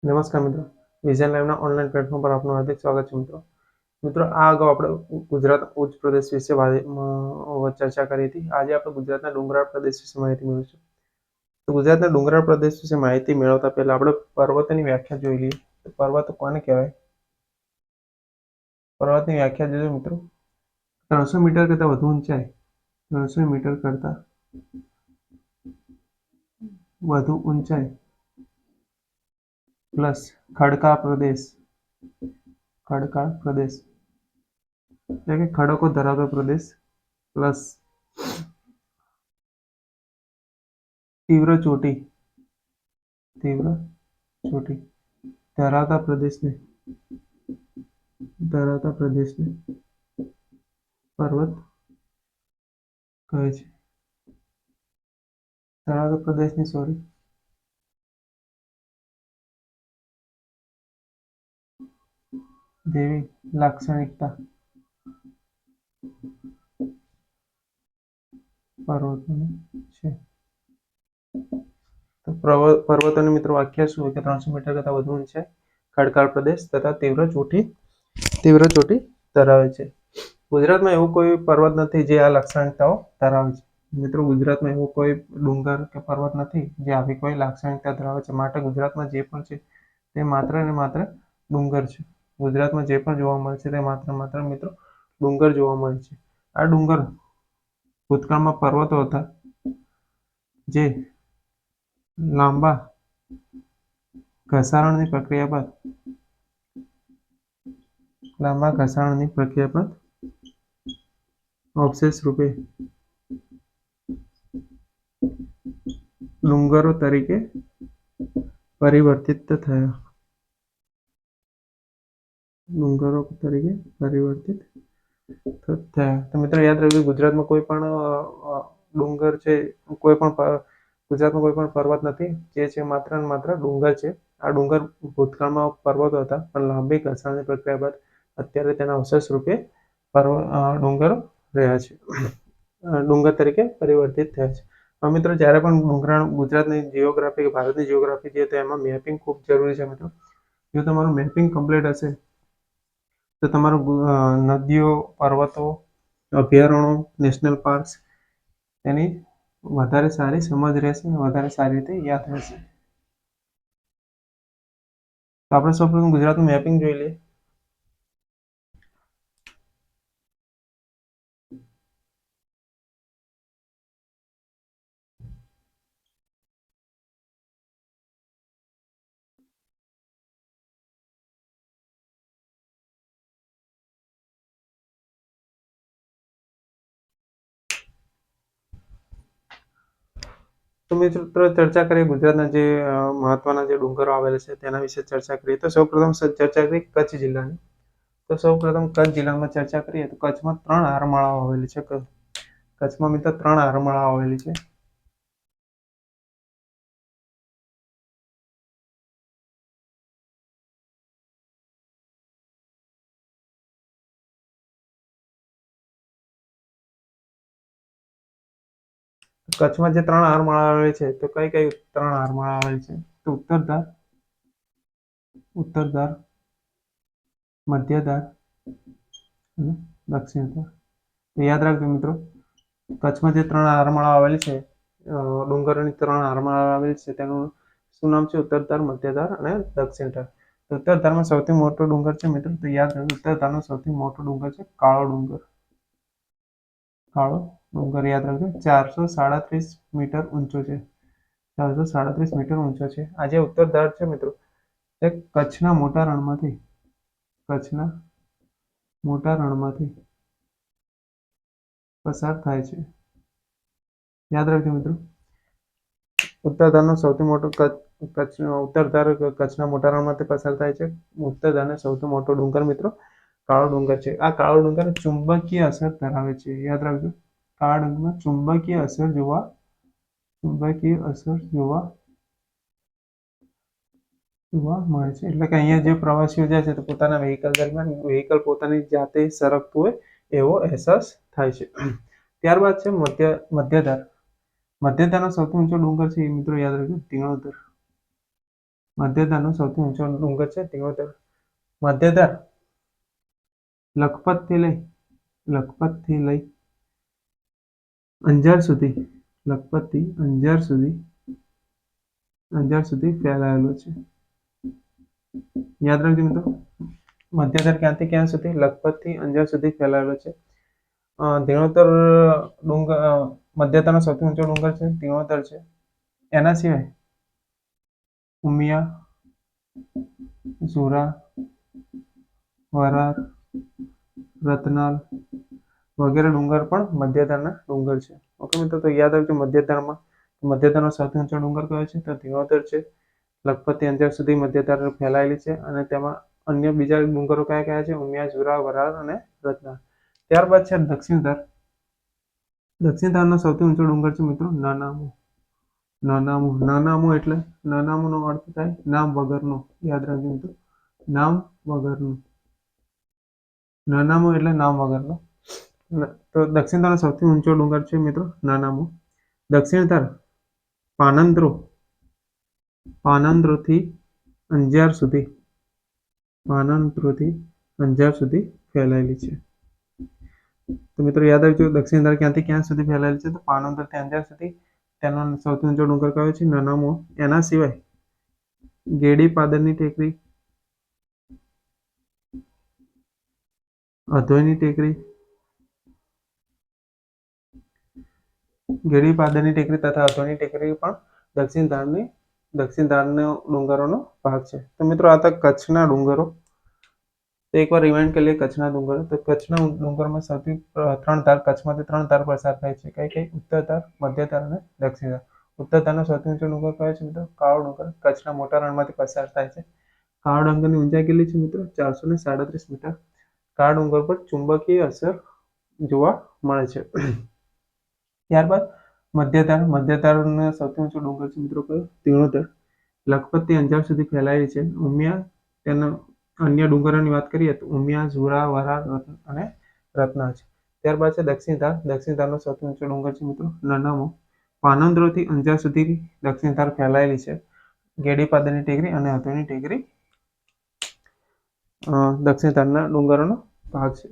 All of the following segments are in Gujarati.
નમસ્કાર મિત્રો, વિઝન લાઈવના ઓનલાઈન પ્લેટફોર્મ પર આપનું હાર્દિક સ્વાગત છે મિત્રો. મિત્રો, આ અગાઉ આપણે ગુજરાત ઉચ્ચ પ્રદેશ વિશે ચર્ચા કરી હતી. આજે આપણે ગુજરાતના ડુંગરાળ પ્રદેશ વિશે માહિતી મેળવીશું. તો ગુજરાતના ડુંગરાળ પ્રદેશ વિશે માહિતી મેળવતા પહેલા આપણે પર્વતની વ્યાખ્યા જોઈ લઈએ. તો પર્વત કોને કહેવાય? પર્વતની વ્યાખ્યા જોજો મિત્રો. 300 મીટર કરતાં વધુ ઊંચાઈ, 300 મીટર કરતાં વધુ ઊંચાઈ પ્લસ ખડકાળ પ્રદેશ એટલે કે ખડકો ધરાવતો પ્રદેશ પ્લસ તીવ્ર ચોટી ધરાવતા પ્રદેશને પર્વત કહે છે. ધરાવતા પ્રદેશની દેવી લાક્ષણિકતા પર્વતોની છે. તો પર્વતોની મિત્રો વ્યાખ્યા શું હોય કે 300 મીટર કરતાં વધુ ઊંચાઈ, ખડકાળ પ્રદેશ તથા તીવ્ર ચોટી ધરાવે છે. ગુજરાતમાં એવું કોઈ પર્વત નથી જે આ લાક્ષણિકતાઓ ધરાવે છે. મિત્રો, ગુજરાતમાં એવો કોઈ ડુંગર કે પર્વત નથી જે આવી કોઈ લાક્ષણિકતા ધરાવે છે. માટે ગુજરાતમાં જે પણ છે તે માત્ર ને માત્ર ડુંગર છે. ગુજરાતમાં જે પણ જોવા મળે છે તે માત્ર મિત્રો ડુંગર જોવા મળે છે. આ ડુંગર ભૂતકાળમાં પર્વતો હતા જે લાંબા ઘસારણની પ્રક્રિયા બાદ અવશેષ રૂપે ડુંગરો તરીકે પરિવર્તિત થયા. તો મિત્રો યાદ રાખજો, ગુજરાતમાં કોઈ પણ ડુંગર છે, ગુજરાતમાં કોઈ પણ પર્વત નથી, જે છે માત્ર ને માત્ર ડુંગર છે. આ ડુંગર ભૂતકાળમાં પર્વતો હતા, પણ લાંબી ઘસારણની પ્રક્રિયા બાદ અત્યારે તેના અવશેષ રૂપે ડુંગરો રહ્યા છે, ડુંગર તરીકે પરિવર્તિત થયા છે. મિત્રો, જ્યારે પણ ગુજરાતની જીઓગ્રાફી કે ભારતની જીઓગ્રાફી છે તો એમાં મેપિંગ ખૂબ જરૂરી છે મિત્રો. જો તમારું મેપિંગ કમ્પ્લીટ હશે તો તમારું નદીઓ, પર્વતો, અભયારણ્યો, નેશનલ પાર્ક્સ એની વધારે સારી સમજ રહેશે, વધારે સારી રીતે યાદ રહેશે. તો આપણે સૌપ્રથમ ગુજરાતનું મેપિંગ જોઈ લઈએ. તો મિત્રો ચર્ચા કરીએ ગુજરાતના જે મહત્વના જે ડુંગરો આવેલા છે તેના વિશે ચર્ચા કરીએ. તો સૌપ્રથમ ચર્ચા કરીએ કચ્છ જિલ્લાની. તો સૌપ્રથમ કચ્છ જિલ્લામાં ચર્ચા કરીએ તો કચ્છમાં 3 હારમાળાઓ આવેલી છે. કચ્છમાં મિત્રો 3 હારમાળાઓ આવેલી છે. કચ્છમાં જે 3 હારમાળા આવેલી છે તો કઈ 3 હારમાળા આવેલી છે? તો ઉત્તરધાર, મધ્યધાર અને દક્ષિણધાર. તો યાદ રાખજો મિત્રો, કચ્છમાં જે 3 હારમાળા આવેલી છે, ડુંગરોની 3 હારમાળા આવેલી છે, તેનું શું નામ છે? ઉત્તરધાર, મધ્યધાર અને દક્ષિણધાર. ઉત્તરધારમાં સૌથી મોટો ડુંગર છે મિત્રો, તો યાદ રાખજો, ઉત્તરધારનો સૌથી મોટો ડુંગર છે કાળો ડુંગર. યાદ રાખજો, 437 મીટર ઊંચો છે. 437 મીટર ઊંચો છે. આ જે ઉત્તરધાર છે મિત્રો, તે કચ્છના મોટા રણમાંથી પસાર થાય છે. યાદ રાખજો મિત્રો, ઉત્તરધારનો સૌથી મોટો ઉત્તરધાર કચ્છના મોટા રણમાંથી પસાર થાય છે. ઉત્તરધારનો સૌથી મોટો ડુંગર મિત્રો કાળો ડુંગર છે. આ કાળો ડુંગર ચુંબકીય અસર ધરાવે છે. યાદ રાખજો, કાળા ડુંગરમાં ચુંબકીય અસર જોવા મળે છે. એટલે કે અહીંયા જે પ્રવાસીઓ જાય છે તો પોતાના વ્હીકલ પોતાની જાતે સરકતું હોય એવો અહેસાસ થાય છે. ત્યારબાદ છે મધ્યધાર. મધ્યધારનો સૌથી ઊંચો ડુંગર છે એ મિત્રો યાદ રાખજો, ધીણોધર. મધ્યધારનો સૌથી ઊંચો ડુંગર છે દિયોદર. મધ્યધાર લખપતથી લઈ અંજાર સુધી લખપતથી અંજાર સુધી ફેલાયેલો છે. યાદ રાખજો મિત્રો, મધ્યધાર ક્યાંથી ક્યાં સુધી? લખપતથી અંજાર સુધી ફેલાયેલો છે. દિયોદર ડુંગર મધ્યધારનો સૌથી ઊંચો ડુંગર છે દિયોદર છે. એના સિવાય ઉમિયા, ઝુરા, વરાર, રતનાલ વગેરે ડુંગર પણ મધ્યધારના ડુંગર છે. ઓકે મિત્રો, તો યાદ રાખજો મધ્યધારનો સૌથી ઊંચો ડુંગર કયો છે? તો દિયોદર છે. લખપતથી અંજાર સુધી મધ્યધાર ફેલાયેલી છે અને તેમાં અન્ય બીજા ડુંગરો કયા કયા છે? ઉમિયા, ઝુરા, વરાર અને રતનાલ. ત્યારબાદ છે દક્ષિણધાર. દક્ષિણધારનો સૌથી ઊંચો ડુંગર છે મિત્રો નનામું. નનામુંનો અર્થ થાય નામ વગરનો. યાદ રાખજો મિત્રો, નામ વગરનું. નનામું એટલે નામ વગરનો. તો દક્ષિણધારનો સૌથી ઊંચો ડુંગર છે મિત્રો નનામું. દક્ષિણધાર પાનંદ્રોથી અંજાર સુધી ફેલાયેલી છે. તો મિત્રો યાદ રાખજો, દક્ષિણધાર ક્યાંથી ક્યાં સુધી ફેલાયેલી છે? તો પાનંદ્રથી અંજાર સુધી. તેનો સૌથી ઊંચો ડુંગર કયો છે? નનામો. એના સિવાય ગેડી પાદરની ટેકરી, અધોઈની ટેકરી, તથા અધોઈની ટેકરી પણ દક્ષિણધારના ડુંગરોનો ભાગ છે. તો મિત્રો આ હતા કચ્છના ડુંગરો. તો એકવાર રિમાઇન્ડ કરી લઈએ કચ્છના ડુંગરો. તો કચ્છના ડુંગરમાં સૌથી કચ્છમાંથી 3 ધાર પસાર થાય છે. કઈ? ઉત્તર ધાર, મધ્ય ધાર અને દક્ષિણ ધાર. ઉત્તર ધારનો સૌથી ઊંચો ડુંગર કયો છે મિત્રો? કાળો ડુંગર. કચ્છના મોટા રણમાંથી પસાર થાય છે. કાળા ડુંગરની ઊંચાઈ કેટલી છે મિત્રો? 437 મીટર. કાળા ડુંગર પર ચુંબકીય અસર જોવા મળે છે. ત્યારબાદ મધ્યધારનો સૌથી ઊંચો ડુંગર છે મિત્રો કયો? દિયોદર. લખપતથી અંજાર સુધી ફેલાયેલી છે. ઉમિયા, તેના અન્ય ડુંગરોની વાત કરીએ તો ઉમિયા, ઝુરા, વરાર અને રતનાલ છે. ત્યારબાદ છે દક્ષિણધારનો સૌથી ઊંચો ડુંગર છે મિત્રો નનામો. પાનંદ્રોથી અંજાર સુધી દક્ષિણધાર ફેલાયેલી છે. ગેડી પાદરની ટેકરી અને અધોઈની ટેકરી દક્ષિણધારના ડુંગરોનો ભાગ છે.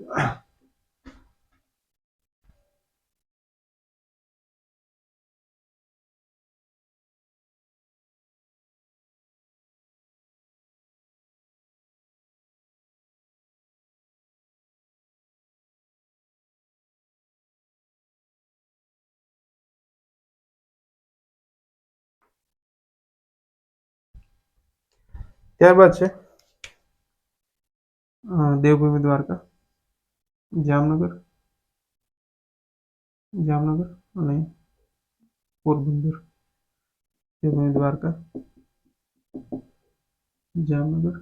ત્યારબાદ છે દેવભૂમિ દ્વારકા, જામનગર અને પોરબંદર. દેવભૂમિ દ્વારકા, જામનગર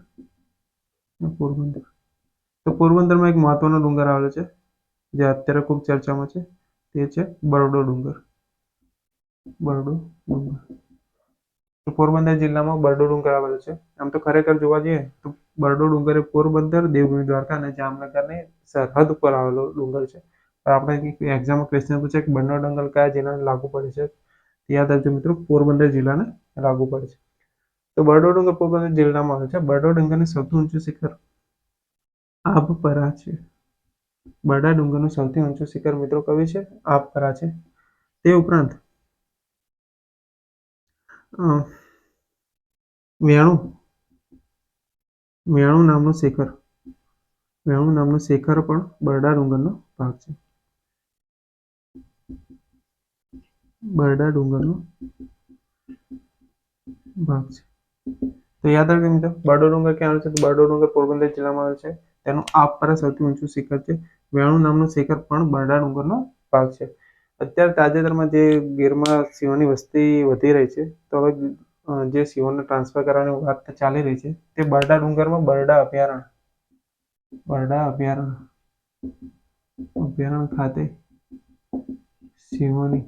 અને પોરબંદર. તો પોરબંદરમાં એક મહત્વનો ડુંગર આવેલો છે જે અત્યારે ખૂબ ચર્ચામાં છે. તે છે બરડો ડુંગર. તો પોરબંદર જિલ્લામાં બરડો ડુંગર આવેલો છે. આમ તો ખરેખર જોવા જઈએ તો બરડો ડુંગર એ પોરબંદર, દેવભૂમિ દ્વારકા અને જામનગરની સરહદ ઉપર આવેલો ડુંગર છે. આપણે એક્ઝામમાં ક્વેશ્ચન પૂછે કે બરડો ડુંગર કયા જિલ્લાને લાગુ પડે છે? યાદ રાખજો મિત્રો, પોરબંદર જિલ્લાને લાગુ પડે છે. તો બરડો ડુંગર પોરબંદર જિલ્લામાં આવે છે. બરડો ડુંગરની સૌથી ઊંચું શિખર આબપરા છે. બરડા ડુંગરનું સૌથી ઊંચું શિખર મિત્રો કયું છે? આબપરા છે. તે ઉપરાંત વેણુ નામનું શિખર પણ બરડા ડુંગરનો ભાગ છે. તો યાદ રાખજો મિત્રો, બરડો ડુંગર ક્યાં આવે છે? તો બરડો ડુંગર પોરબંદર જિલ્લામાં આવે છે. તેનું આબપરા સૌથી ઊંચું શિખર છે. વેણુ નામનું શિખર પણ બરડા ડુંગરનો ભાગ છે. અત્યારે તાજેતરમાં જે ગીરમાં સિંહોની વસ્તી વધી રહી છે, તો હવે જે સિંહોને ટ્રાન્સફર કરવાની વાત ચાલી રહી છે તે બરડા ડુંગરમાં બરડા અભયારણ્ય ખાતે સિંહોની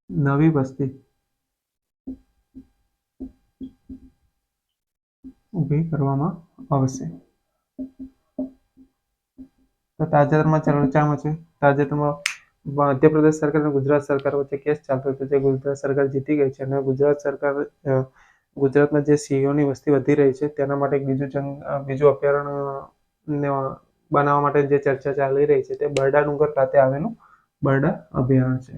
નવી વસ્તી ઊભી કરવામાં આવશે. તો તાજેતરમાં ચર્ચામાં છે. તાજેતરમાં મધ્યપ્રદેશ સરકાર અને ગુજરાત સરકાર વચ્ચે કેસ ચાલતો હતો, જે ગુજરાત સરકાર જીતી ગઈ છે અને ગુજરાત સરકાર ગુજરાતમાં જે સિંહોની વસ્તી વધી રહી છે તેના માટે એક બીજું અભયારણ્ય બનાવવા માટે જે ચર્ચા ચાલી રહી છે તે બરડા ડુંગર ખાતે આવેલું બરડા અભયારણ્ય છે.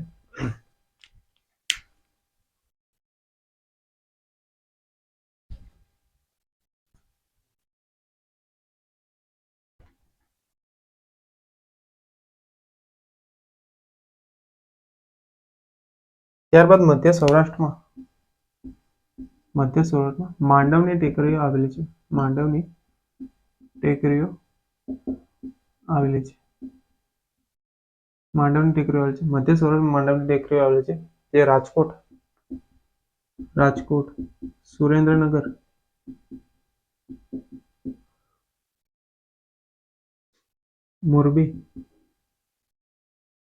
ત્યારબાદ મધ્ય સૌરાષ્ટ્રમાં માંડવની ટેકરીઓ આવેલી છે. માંડવની ટેકરીઓ આવેલી છે. માંડવની ટેકરીઓ આવેલી છે. મધ્ય સૌરાષ્ટ્રમાં માંડવની ટેકરીઓ આવેલી છે. જે રાજકોટ, સુરેન્દ્રનગર,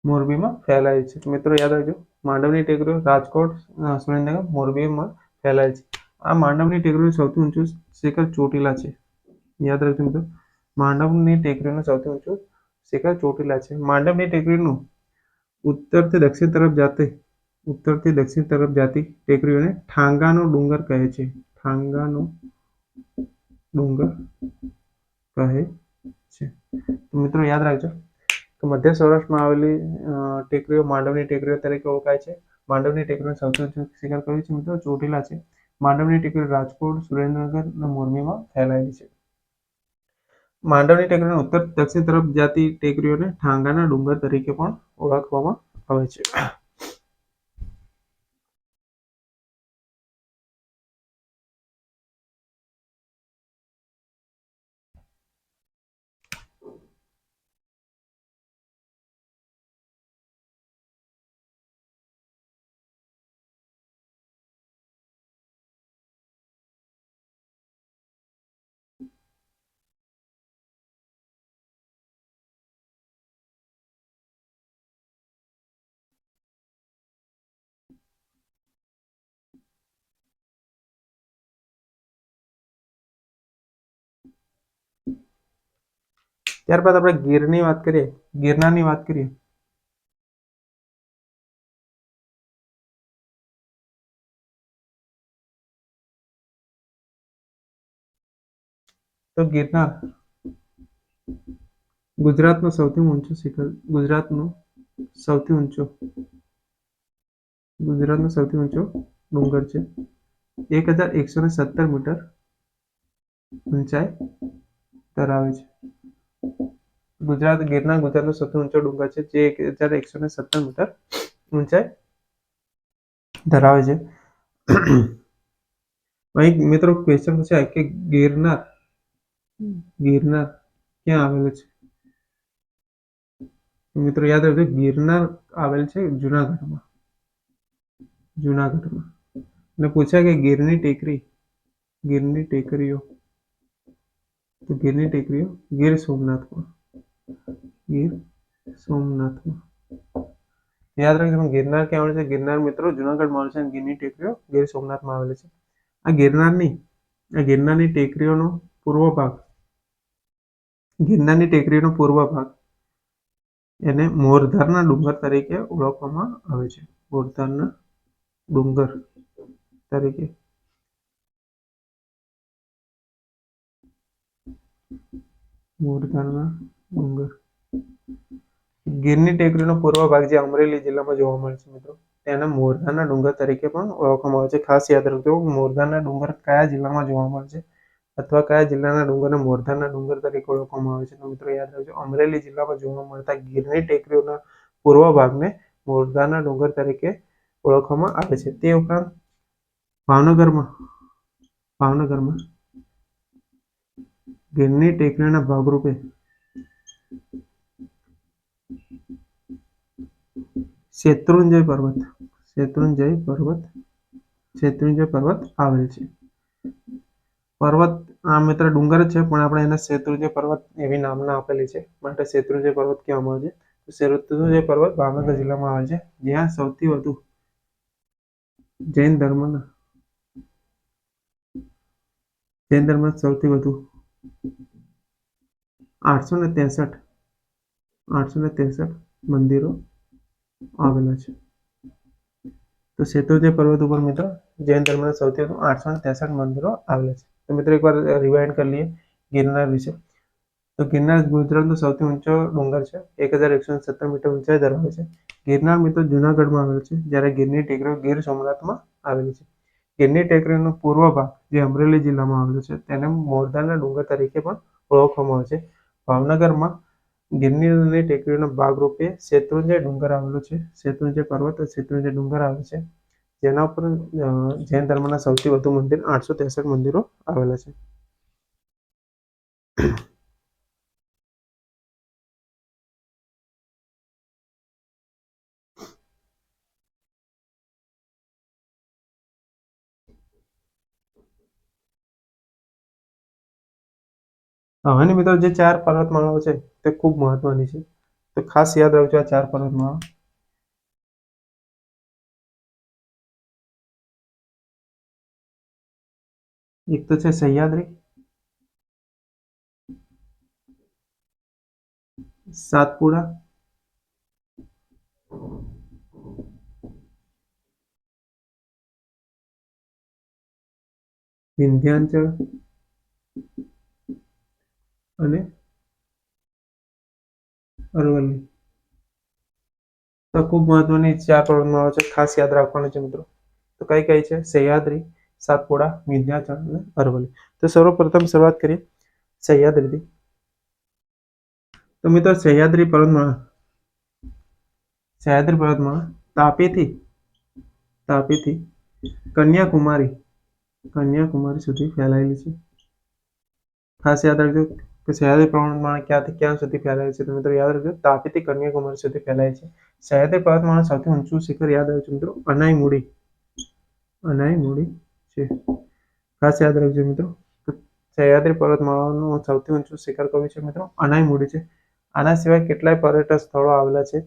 મોરબીમાં ફેલાય છે. મિત્રો યાદ રાખજો, માંડવની ટેકરીઓ રાજકોટ, સુરેન્દ્રનગર, મોરબીમાં ફેલાય છે. આ માંડવની ટેકરીનું સૌથી ઊંચું શિખર ચોટીલા છે. યાદ રાખજો મિત્રો, માંડવની ટેકરીનું સૌથી ઊંચું શિખર ચોટીલા છે. માંડવની ટેકરીનું ઉત્તરથી દક્ષિણ તરફ જાતી ટેકરીઓને ઠાંગાનો ડુંગર કહે છે. ઠાંગાનો ડુંગર કહે છે. તો મિત્રો યાદ રાખજો તો મધ્ય સૌરાષ્ટ્રમાં આવેલી ટેકરીઓ માંડવની ટેકરીઓ તરીકે ઓળખાય છે. માંડવની ટેકરીનું સૌથી ઊંચું શિખર કયું છે મિત્રો? ચોટીલા છે. માંડવની ટેકરી રાજકોટ, સુરેન્દ્રનગર અને મોરબીમાં ફેલાયેલી છે. માંડવની ટેકરીને ઉત્તર દક્ષિણ તરફ જાતી ટેકરીઓને ઠાંગાના ડુંગર તરીકે પણ ઓળખવામાં આવે છે. ત્યારબાદ આપણે ગિરનારની વાત કરીએ તો ગિરનાર ગુજરાતનો સૌથી ઊંચો ડુંગર છે. 1117 મીટર ઊંચાઈ ધરાવે છે. ગિરનાર ગુજરાતનો સૌથી ઊંચો ડુંગર છે, જે 1117 મીટર ઊંચાઈ ધરાવે છે. અહીં મિત્રો ક્વેશ્ચન પૂછાય કે ગિરનાર ક્યાં આવેલું છે? મિત્રો યાદ રાખજો, ગિરનાર આવેલ છે જુનાગઢમાં. અને પૂછાય કે ગીરની ટેકરીઓ ગીર સોમનાથમાં. યાદ રાખજો, ગિરનાર ક્યાં આવેલું છે? ગિરનાર મિત્રો જુનાગઢમાં આવેલું છે અને ગીરની ટેકરીઓ ગીર સોમનાથમાં આવેલી છે. આ ગિરનારની ટેકરીઓનો પૂર્વ ભાગ એને મોરધારના ડુંગર તરીકે ઓળખવામાં આવે છે. મોરધારના ડુંગર તરીકે. ગીરની ટેકરીનો પૂર્વ ભાગ જે અમરેલી જિલ્લામાં જોવા મળે છે મિત્રો, તેને મોરધાના ડુંગર તરીકે પણ ઓળખવામાં આવે છે. ખાસ યાદ રાખજો, મોરધાના ડુંગર કયા જિલ્લામાં જોવા મળે છે અથવા કયા જિલ્લાના ડુંગરને મોરધાના ડુંગર તરીકે ઓળખવામાં આવે છે? તો મિત્રો યાદ રાખજો, અમરેલી જિલ્લામાં જોવા મળતા ગીરની ટેકરીઓના પૂર્વ ભાગને મોરધાના ડુંગર તરીકે ઓળખવામાં આવે છે. તે ઉપરાંત ભાવનગરમાં ગીરની ટેકરીના ભાગરૂપે શેત્રુંજય પર્વત આવેલ છે. આ મિત્ર ડુંગર છે, પણ આપણે એને શેત્રુંજય પર્વત એવી નામના આપેલી છે, માટે શેત્રુંજય પર્વત કહેવામાં આવે છે. શેત્રુંજય પર્વત ભાવનગર જિલ્લામાં આવે છે, જ્યાં સૌથી વધુ જૈન ધર્મના 863 મંદિરો આવેલા છે. તો શેત્રુંજય પર્વત ઉપર મિત્રો જૈન ધર્મના સૌથી વધુ 863 મંદિરો આવેલા છે. તો મિત્રો એકવાર રિવાઇન્ડ કરી લઈએ ગિરનાર વિશે. તો ગિરનાર ગુજરાતનો સૌથી ઊંચો ડુંગર છે. 1117 મીટર ઊંચાઈ ધરાવે છે. ગિરનાર મિત્રો જૂનાગઢમાં આવેલ છે, જ્યારે ગીરની ટેકરીઓ ગીર સોમનાથમાં આવેલી છે. ગીરની ટેકરીનો પૂર્વ ભાગ જે અમરેલી જિલ્લામાં આવેલો છે તેને મોરધાના ડુંગર તરીકે પણ ઓળખવામાં આવે છે. ભાવનગરમાં ગિરની ટેકરીઓના ભાગરૂપે શેત્રુંજય ડુંગર આવેલો છે. શેત્રુંજય પર્વત શેત્રુંજય ડુંગર આવે છે, જેના ઉપર જૈન ધર્મના સૌથી વધુ મંદિર 863 મંદિરો આવેલા છે. અને મિત્રો જે 4 પર્વતમાળાઓ છે તે ખૂબ મહત્વની છે, તો ખાસ યાદ રાખજો આ 4 પર્વતમાળા. એક તો છે સહ્યાદ્રી, સાતપુડા, વિંધ્યાચલ અને અરવલ્લી. તો ખૂબ મહત્વની 4 પર્વતમાળાઓ છે, ખાસ યાદ રાખવાનું છે મિત્રો. તો કઈ કઈ છે? સહ્યાદ્રી, સાતપુડા, વિંધ્યાચલ અને અરવલ્લી. તો સર્વપ્રથમ શરૂઆત કરીએ સહ્યાદ્રીથી. તો મિત્રો સહ્યાદ્રી પર્વતમાળા તાપીથી કન્યાકુમારી સુધી ફેલાયેલી છે. ખાસ યાદ રાખજો કે સહ્યાદ્રી પર્વતમાળા ક્યાંથી ક્યાં સુધી ફેલાયેલી છે. તો મિત્રો યાદ રાખજો તાપીથી કન્યાકુમારી સુધી ફેલાય છે. સહ્યાદ્રી પર્વતમાળા સૌથી ઊંચું શિખર યાદ રાખજો મિત્રો અનાઈમુડી છે. ખાસ યાદ રાખજો મિત્રો સહ્યાદ્રી પર્વતમાળાનું સૌથી ઊંચું શિખર કયું છે મિત્રો? અનાઈમુડી છે. આના સિવાય કેટલાય પર્યટન સ્થળો આવેલા છે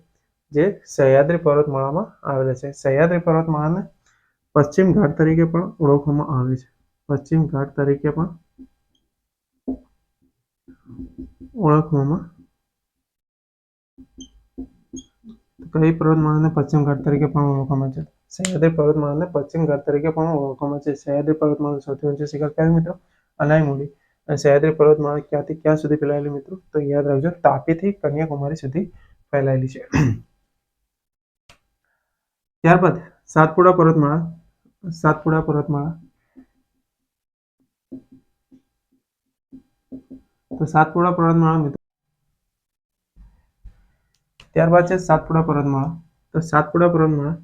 જે સહ્યાદ્રી પર્વતમાળામાં આવેલા છે. સહ્યાદ્રી પર્વતમાળાને પશ્ચિમ ઘાટ તરીકે પણ ઓળખવામાં આવે છે. પશ્ચિમ ઘાટ તરીકે પણ ઓળખવામાં કઈ પર્વતમાળાને પશ્ચિમ ઘાટ તરીકે પણ ઓળખવામાં છે? સહ્યાદ્રી પર્વતમાળાને પશ્ચિમ ઘાટ તરીકે પણ ઓળખવામાં છે. સહ્યાદ્રી પર્વતમાળાનું સૌથી ઊંચું શિખર કયું મિત્રો? અનાઈમુડી. અને સહ્યાદ્રી પર્વતમાળા ક્યાંથી ક્યાં સુધી ફેલાયેલી મિત્રો? તો યાદ રાખજો તાપીથી કન્યાકુમારી સુધી ફેલાયેલી છે. ત્યારબાદ સાતપુડા પર્વતમાળા. તો સાતપુડા પર્વતમાળા મિત્રો ત્યારબાદ છે સાતપુડા પર્વતમાળા. તો સાતપુડા પર્વતમાળા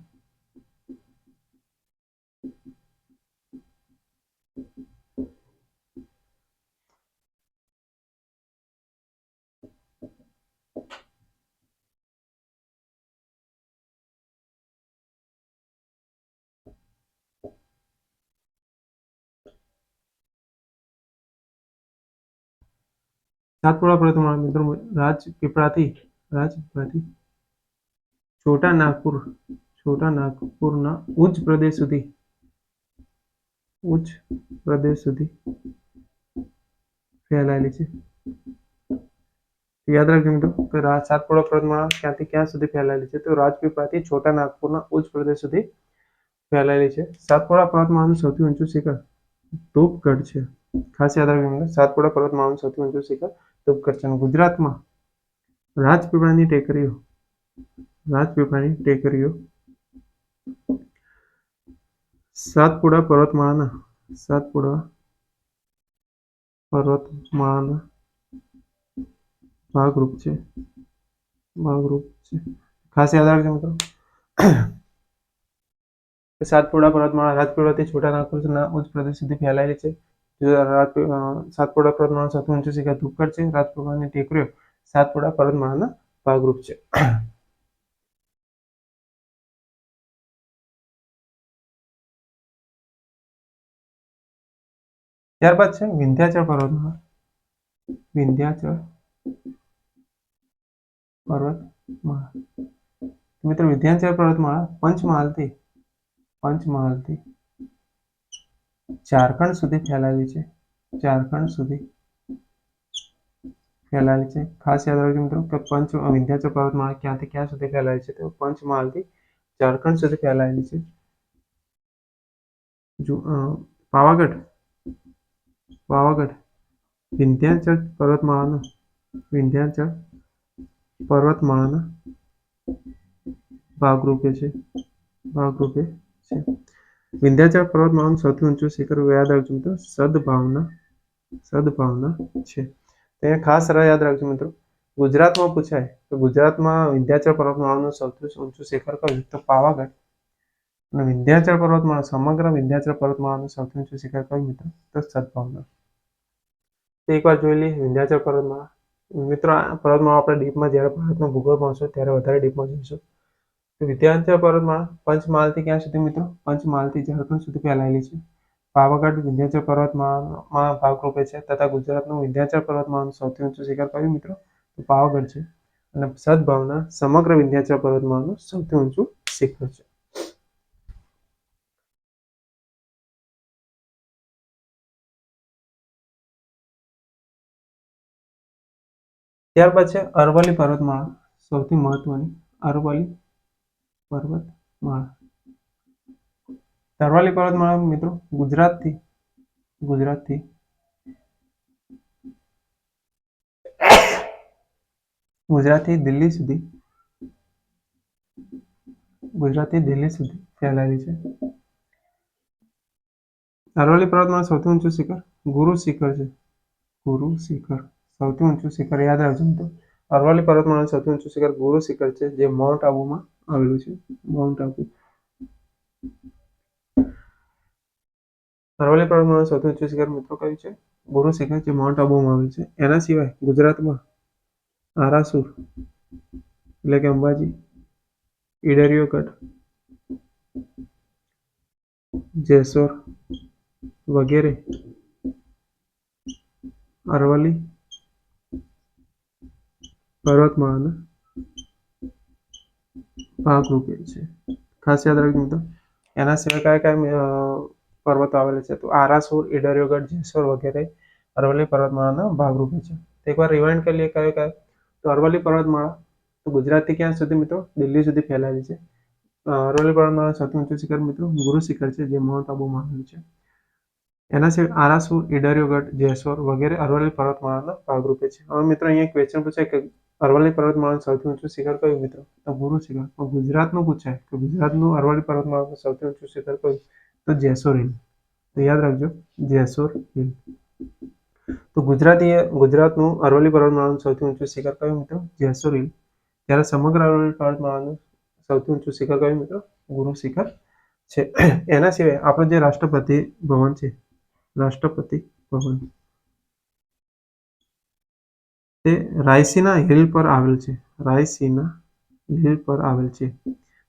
મિત્રો રાજપીપળાથી છોટા નાગપુરના ઉચ્ચ પ્રદેશ સુધી ફેલાયેલી છે. યાદ રાખજો મિત્રો કે સાતપુડા પર્વતમાળા ક્યાંથી ક્યાં સુધી ફેલાયેલી છે? તો રાજપીપળાથી છોટા નાગપુરના ઉચ્ચ પ્રદેશ સુધી ફેલાયેલી છે. સાતપુડા પર્વતમાળાનું સૌથી ઊંચું શિખર ધૂપગઢ છે. ખાસ યાદ રાખજો મિત્રો સાતપુડા પર્વતમાળાનું સૌથી ઊંચું શિખર ધૂપગઢ છે. ગુજરાતમાં રાજપીપળાની ટેકરીઓ સાતપુડા પર્વતમાળાના ભાગરૂપ છે. ખાસ યાદ રાખજો મિત્રો સાતપુડા પર્વતમાળા રાજપીપળાથી છોટા નાગપુરના ઉચ્ચ પ્રદેશ સુધી ફેલાયેલી છે. સાતપુડા પર્વતમાળાનું સૌથી ઊંચું શિખર ધૂપગઢ છે. રાજપીપળાની ટેકરીઓ સાતપુડા પર્વતમાળાના ભાગરૂપ છે. ત્યારબાદ છે વિંધ્યાચલ પર્વતમાળા. મિત્રો વિંધ્યાચલ પર્વતમાળા પંચમહાલથી ઝારખંડ સુધી ફેલાયેલી છે. ખાસ યાદ રાખજો મિત્રો કે વિંધ્યાચલ પર્વતમાળા ક્યાંથી ક્યાં સુધી ફેલાયેલી છે? તો પંચમહાલથી ઝારખંડ સુધી ફેલાયેલી છે. પાવાગઢ પાવાગઢ વિંધ્યાચલ પર્વતમાળાના ભાગરૂપે છે. વિંધ્યાચલ પર્વતમાળાનું સૌથી ઊંચું શિખર યાદ રાખજો મિત્રો, સદભાવના છે. અહીંયા ખાસ યાદ રાખજો મિત્રો, ગુજરાતમાં પૂછાય તો ગુજરાતમાં વિંધ્યાચલ પર્વતમાળાનું સૌથી ઊંચું શિખર કયું? તો પાવાગઢ. અને વિંધ્યાચલ પર્વતમાળા, સમગ્ર વિંધ્યાચલ પર્વતમાળાનું સૌથી ઊંચું શિખર કયું મિત્રો? તો સદભાવના. તો એકવાર જોઈ લઈએ વિંધ્યાચલ પર્વતમાળા. મિત્રો આ પર્વતમાળા આપણે ડીપમાં જ્યારે ભારતનો ભૂગોળ ભણશું ત્યારે વધારે ડીપમાં જોઈશું. તો વિંધ્યાચલ પર્વતમાળા પંચમહાલથી ક્યાં સુધી મિત્રો? પંચમહાલથી ઝારખંડ સુધી ફેલાયેલી છે. પાવાગઢ વિંધ્યાચલ પર્વતમાળામાં ભાગરૂપે છે તથા ગુજરાતનું વિંધ્યાચલ પર્વતમાળાનું સૌથી ઊંચું શિખર કયું મિત્રો? તો પાવાગઢ છે. અને સદભાવના સમગ્ર વિંધ્યાચલ પર્વતમાળાનું સૌથી ઊંચું શિખર છે. ત્યારબાદ છે અરવલ્લી પર્વતમાળા, સૌથી મહત્વની અરવલ્લી પર્વતમાળા. અરવલ્લી પર્વતમાળા મિત્રો ગુજરાતથી દિલ્હી સુધી ફેલાયેલી છે. અરવલ્લી પર્વતમાળા સૌથી ઊંચું શિખર ગુરુ શિખર છે. સૌથી ઊંચું શિખર યાદ રાખજો મિત્રો, અરવલ્લી પર્વતમાળાનું સૌથી ઊંચું શિખર ગુરુ શિખર છે, જે માઉન્ટ આબુમાં આવેલું છે. અરવલ્લી પર્વતમાળાનું સૌથી ઊંચું શિખર મિત્રો કયું છે? ગુરુ શિખર, જે માઉન્ટ આબુમાં આવેલું છે. એના સિવાય ગુજરાતમાં આરાસુર એટલે કે અંબાજી, ઈડરિયો ગઢ, જેસોર વગેરે અરવલ્લી પર્વતમાળાના ભાગરૂપે છે. ખાસ યાદ રાખજો મિત્રો. એના સિવાય કયા કયા પર્વતો આવેલા છે? તો આરાસુર, ઈડરિયો ગઢ, જેસોર વગેરે અરવલ્લી પર્વતમાળાના ભાગરૂપે છે. એકવાર રિવાઇન્ડ કરી લઈએ કયો? તો અરવલ્લી પર્વતમાળા તો ગુજરાતથી ક્યાં સુધી મિત્રો? દિલ્હી સુધી ફેલાયેલી છે. અરવલ્લી પર્વતમાળાનું સૌથી ઊંચું શિખર મિત્રો ગુરુ શિખર છે, જે માઉન્ટ આબુમાં આવેલું છે. એના સિવાય આરાસુર, ઈડરિયો ગઢ, જેસોર વગેરે અરવલ્લી પર્વતમાળાના ભાગરૂપે છે. હવે મિત્રો અહીંયા ક્વેશ્ચન પૂછાય કે અરવલ્લી પર્વતમાળાનું સૌથી ઊંચું શિખર કયું મિત્રો? તો ગુરુ શિખર. ગુજરાતનું પૂછાય કે ગુજરાતનું અરવલ્લી પર્વતમાળાનું સૌથી ઊંચું શિખર કયું? તો જેસોર હિલ. તો યાદ રાખજો, જેસોર હિલ. તો ગુજરાતનું અરવલ્લી પર્વતમાળાનું સૌથી ઊંચું શિખર કયું મિત્રો? જેસોર હિલ. ત્યારે સમગ્ર અરવલ્લી પર્વતમાળાનું સૌથી ઊંચું શિખર કયું મિત્રો? ગુરુ શિખર છે. એના સિવાય આપણું જે રાષ્ટ્રપતિ ભવન છે, તે રાયસીના હિલ પર આવેલ છે.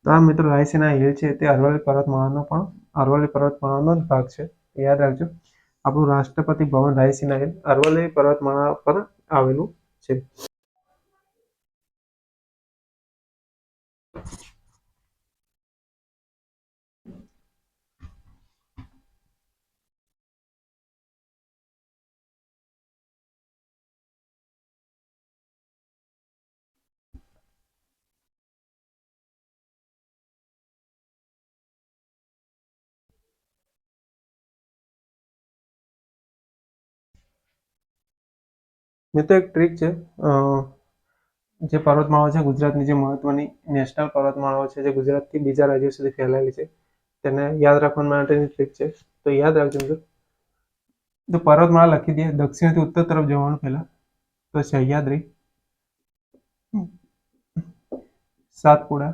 તો આ મિત્રો રાયસીના હિલ છે તે અરવલ્લી પર્વતમાળાનો જ ભાગ છે. યાદ રાખજો, આપણું રાષ્ટ્રપતિ ભવન રાયસીના હિલ અરવલ્લી પર્વતમાળા પર આવેલું છે. મિત્રો એક ટ્રીક છે, જે પર્વતમાળાઓ છે ગુજરાતની, જે મહત્વની નેશનલ પર્વતમાળાઓ છે જે ગુજરાતથી બીજા રાજ્યો સુધી ફેલાયેલી છે, તેને યાદ રાખવા માટેની ટ્રીક છે. તો યાદ રાખજો મિત્રો, તો પર્વતમાળા લખી દઈએ. દક્ષિણથી ઉત્તર તરફ જવાનું પહેલા તો સહ્યાદ્રી, સાતપુડા,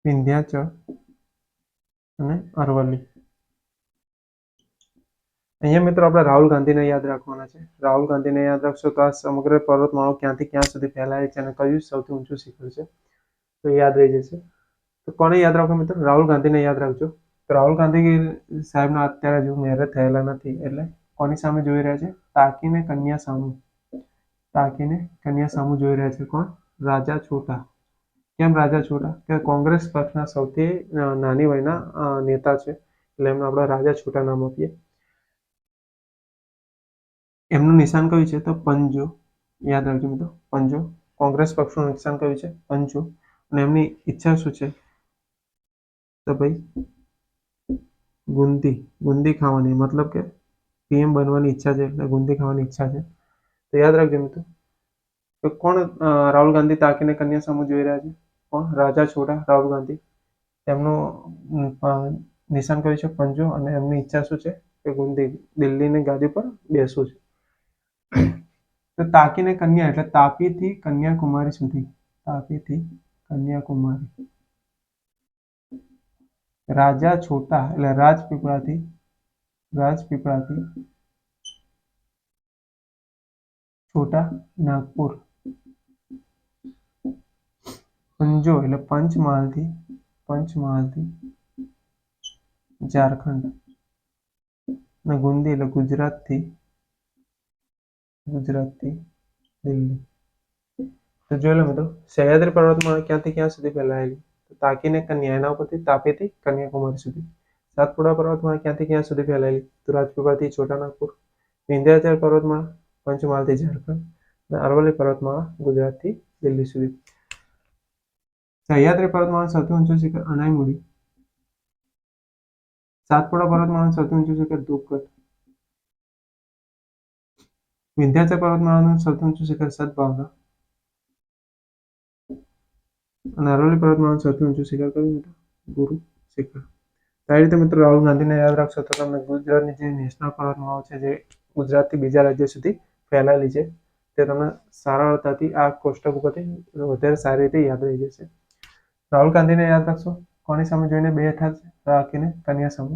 વિંધ્યાચલ અને અરવલ્લી. અહીંયા મિત્રો આપણે રાહુલ ગાંધીને યાદ રાખવાના છે. રાહુલ ગાંધીને યાદ રાખશો તો આ સમગ્ર પર્વતમાળાઓ ક્યાંથી ક્યાં સુધી ફેલાય છે અને કયું સૌથી ઊંચું શિખર છે તો યાદ રહી જશે. તો કોને યાદ રાખો મિત્રો? રાહુલ ગાંધીને યાદ રાખજો. તો રાહુલ ગાંધી સાહેબના અત્યારે હજુ મેરેજ થયેલા નથી, એટલે કોની સામે જોઈ રહ્યા છે? તાકીને કન્યા સામુ જોઈ રહ્યા છે. કોણ? રાજા છોટા. કેમ રાજા છોટા? કે કોંગ્રેસ પક્ષના સૌથી નાની વયના નેતા છે, એટલે એમને આપણે રાજા છોટા નામ આપીએ. એમનું નિશાન કયું છે? તો પંજો. યાદ રાખજો મિત્રો, પંજો. કોંગ્રેસ પક્ષનું નિશાન કયું છે? પંજો. અને એમની ઈચ્છા શું છે? તો ભાઈ ગુંદી ખાવાની, મતલબ કે પીએમ બનવાની ઈચ્છા છે એટલે ગુંદી ખાવાની ઈચ્છા છે. તો યાદ રાખજો મિત્રો. તો કોણ રાહુલ ગાંધી તાકીને કન્યા સામું જોઈ રહ્યા છે? કોણ? રાજા છોટા રાહુલ ગાંધી. તેમનું નિશાન કર્યું છે પંજો અને એમની ઈચ્છા શું છે કે ગુંદી દિલ્હીની ગાદી પર બેસવું છે. તો તાકીને કન્યા એટલે તાપીથી કન્યાકુમારી સુધી. તાપીથી કન્યાકુમારી. રાજા છોટા એટલે રાજપીપળાથી છોટા નાગપુર. પંજો એટલે પંચમહાલથી ઝારખંડ. અને ગુંદી એટલે ગુજરાતથી દિલ્હી. તો જોઈ લો મિત્રો, સહ્યાદ્રી પર્વતમાળા ક્યાંથી ક્યાં સુધી ફેલાયેલી? તો તાકીને કન્યા, એના ઉપરથી તાપીથી કન્યાકુમારી સુધી. સાતપુડા પર્વતમાળા ક્યાંથી ક્યાં સુધી ફેલાયેલી? તો રાજપીપળાથી છોટાનાગપુર. વિંધ્યાચલ પર્વતમાળા પંચમહાલથી ઝારખંડ. અને અરવલ્લી પર્વતમાળા ગુજરાતથી દિલ્હી સુધી. સહ્યાદ્રી પર્વતમાળાનું સૌથી ઊંચું શિખર અનાઈમુડી. સાતપુડા પર્વતમાળાનું સૌથી ઊંચું શિખર ધૂપગઢ. વિંધ્યાચલ પર્વતમાળાનું સૌથી ઊંચું શિખર સદભાવના. અને અરવલ્લી પર્વતમાળાનું સૌથી ઊંચું શિખર કયું મિત્રો? ગુરુ શિખર. આ રીતે મિત્રો રાહુલ ગાંધીને યાદ રાખશો તો તમને ગુજરાતની જે નેશનલ પર્વતમાળાઓ છે જે ગુજરાતથી બીજા રાજ્ય સુધી ફેલાયેલી છે તે તમને સરળતાથી આ કોષ્ટક ઉપરથી વધારે સારી રીતે યાદ રહી જશે. રાહુલ ગાંધીને યાદ રાખશો. કોની સામે જોઈને બે હાથ રાખીને કન્યા સામે.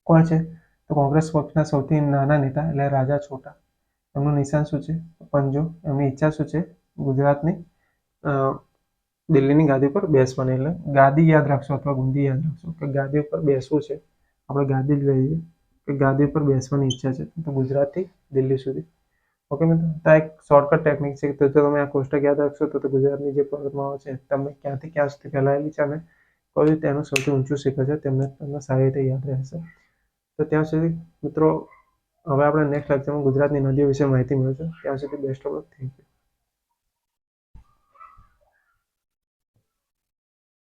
કોણ છે? તો કોંગ્રેસ પક્ષના સૌથી નાના નેતા એટલે રાજા છોટા. એમનું નિશાન શું છે? પંજો. એમની ઈચ્છા શું છે? ગુજરાતની દિલ્હીની ગાદી પર બેસવાની. એટલે ગાદી યાદ રાખશો અથવા ગુંદી યાદ રાખશો કે ગાદી ઉપર બેસવું છે. આપણે ગાદી જ લઈએ કે ગાદી ઉપર બેસવાની ઈચ્છા છે તો ગુજરાતથી દિલ્હી સુધી. ઓકે મિત્રો, તો એક શોર્ટકટ ટેકનિક છે. તો જો તમે આ કોષ્ટક યાદ રાખશો તો ગુજરાતની જે પર્વતમાળાઓ છે તમે ક્યાંથી ક્યાં સુધી ફેલાયેલી છે અને કયું તેનું સૌથી ઊંચું શિખર છે તમને સારી રીતે યાદ રહેશે. તો ત્યાં સુધી મિત્રો, હવે આપણે નેક્સ્ટ લેક્ચરમાં ગુજરાતની નદીઓ વિશે માહિતી મેળવીશું. ત્યાં સુધી best of luck. Thank you.